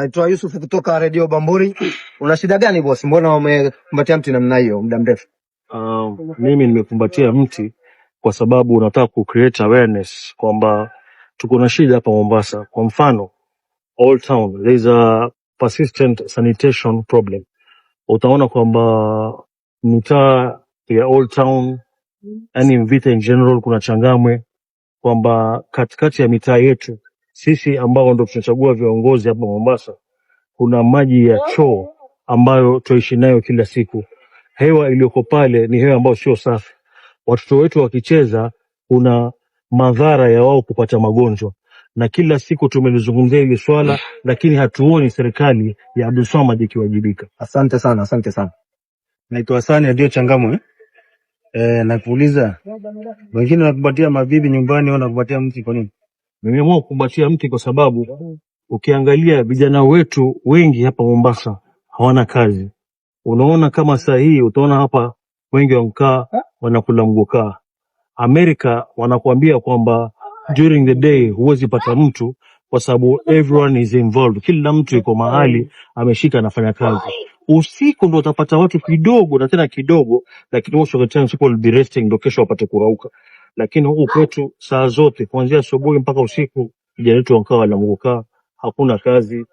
Naitwa Yusuf kutoka Radio Bamburi. Una shida gani boss? Mbona umekumbatia mti namna hiyo muda mrefu? Mimi nimekumbatia mti kwa sababu unataka ku create awareness kwamba tuko na shida hapa Mombasa. Kwa mfano, Old Town there is a persistent sanitation problem. Utaona kwamba mitaa ya Old Town, yani Mvita in general, kuna Changamwe, kwamba katikati ya mitaa yetu sisi ambao ndo tunachagua viongozi hapa Mombasa, kuna maji ya choo ambayo tuishi nayo kila siku. Hewa iliyoko pale ni hewa ambayo sio safi. Watoto wetu wakicheza, kuna madhara ya wao kupata magonjwa, na kila siku tumelizungumzia hili swala, lakini hatuoni serikali ya Abdulswamad ikiwajibika. Asante sana, asante sana. Naitwa Hasani ndio Changamwe. Nakuuliza, wengine wanakupatia mabibi nyumbani, wanakupatia mti kwa nini? Nimeamua kukumbatia mti kwa sababu ukiangalia vijana wetu wengi hapa Mombasa hawana kazi. Unaona kama saa hii utaona hapa wengi wanakaa wanakula mgokaa. Amerika wanakuambia kwamba during the day huwezi pata mtu kwa sababu everyone is involved. Kila mtu yuko mahali ameshika anafanya kazi. Usiku ndo utapata watu kidogo na tena kidogo, lakini most of the time people will be resting ndo kesho wapate kurauka. Lakini huku kwetu saa zote kuanzia asubuhi mpaka usiku vijana wetu wanakaa wala mgokaa, hakuna kazi,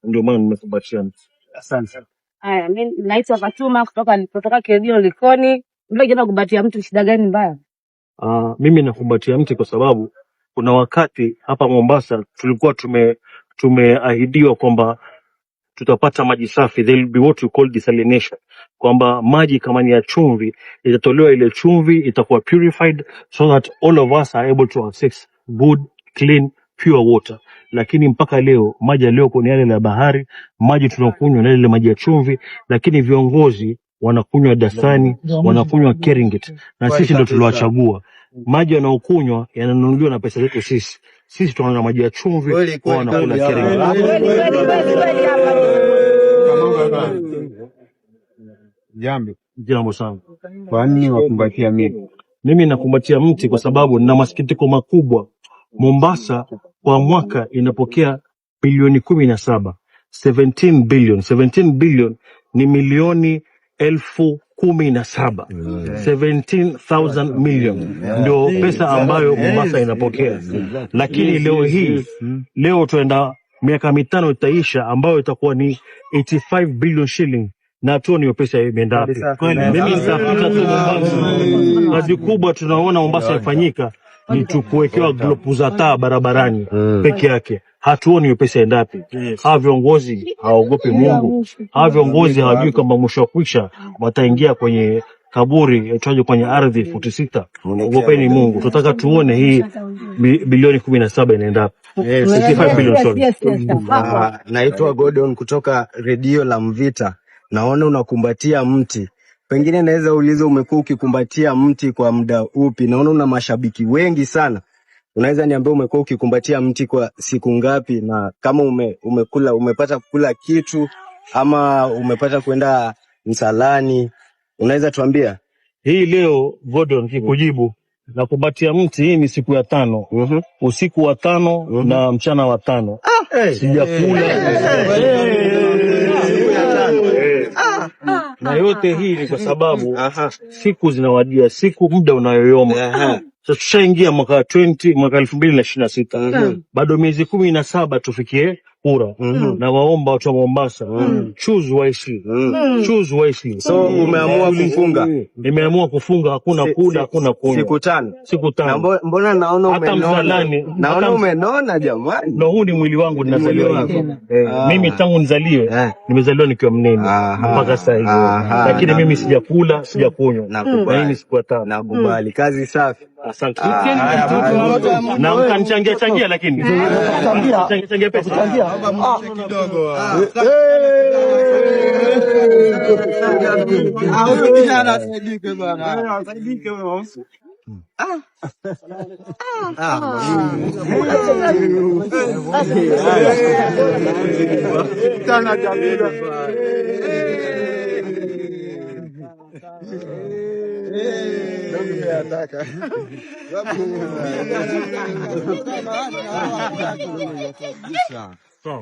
ndio maana nimekumbatia mti. Asante. Haya, mimi naitwa Fatuma kutoka Kiredio Likoni. Mbona jana kubatia mtu shida gani mbaya? Mimi nakumbatia mti kwa sababu kuna wakati hapa Mombasa tulikuwa tumeahidiwa kwamba tutapata maji safi. There will be what we call desalination, kwamba maji kama ni ya chumvi itatolewa, ile chumvi itakuwa purified so that all of us are able to access good, clean, pure water. Lakini mpaka leo maji leo ni yale ya bahari, maji tunakunywa na ile maji ya chumvi, lakini viongozi wanakunywa Dasani, wanakunywa Keringet, na sisi ndio tuliwachagua. Maji yanayokunywa yananunuliwa na pesa zetu sisi. Sisi tunaona maji ya chumvi, wao wanakula Keringet. Jambo sana. Kwa nini wakumbatia miti? Mimi nakumbatia mti kwa sababu nina masikitiko makubwa. Mombasa kwa mwaka inapokea bilioni 17. 17 billion. 17 billion ni milioni 17,000. 17,000 million ndio pesa ambayo Mombasa inapokea. Lakini leo tuenda miaka mitano itaisha ambayo itakuwa ni 85 billion shilling. Na tuoni hiyo pesa imeenda wapi? Mimi nitafuta tu Mombasa. Kazi kubwa tunaona Mombasa ifanyika ni tukuwekewa glopu za taa barabarani peke yake. Hatuoni hiyo pesa ienda wapi? Hawa viongozi hawaogopi Mungu. Hawa viongozi hawajui kwamba mwisho kwisha wataingia kwenye kaburi, itaje kwenye ardhi 46. Ogopeni Mungu. Tunataka tuone hii bilioni 17 inaenda wapi? 65 billion. Naitwa Gordon kutoka Radio la Mvita. Naona unakumbatia mti. Pengine naweza uliza umekuwa ukikumbatia mti kwa muda upi? Naona una mashabiki wengi sana. Unaweza niambia umekuwa ukikumbatia mti kwa siku ngapi, na kama umepata kukula kitu ama umepata kwenda msalani? Unaweza tuambia? Hii leo Gordon kikujibu nakumbatia mti, hii ni siku ya 5. Usiku wa 5 na mchana wa 5. Sijakula. Na yote hii ni kwa sababu siku zinawadia, siku muda unayoyoma. Sasa tushaingia mwaka 2026. Bado miezi 17 tufikie kura. Na waomba watu wa Mombasa choose wisely. Choose wisely. So umeamua kufunga? Nimeamua kufunga, hakuna kula, hakuna kunywa. Siku 5. Mbona naona umenona? Naona umenona jamani. Na huu ni mwili wangu ninazaliwa hivi. Mimi tangu nizaliwe nimezaliwa nikiwa mnene mpaka sasa hivi. Lakini mimi sijakula, sijakunywa. Na hii ni siku ya 5. Nakubali. Kazi safi. Asante. Na mkanichangia lakini. Changia pesa. Kidogo. Kijana saidike bwana. Saidike wewe. Sana jamila. Sawa.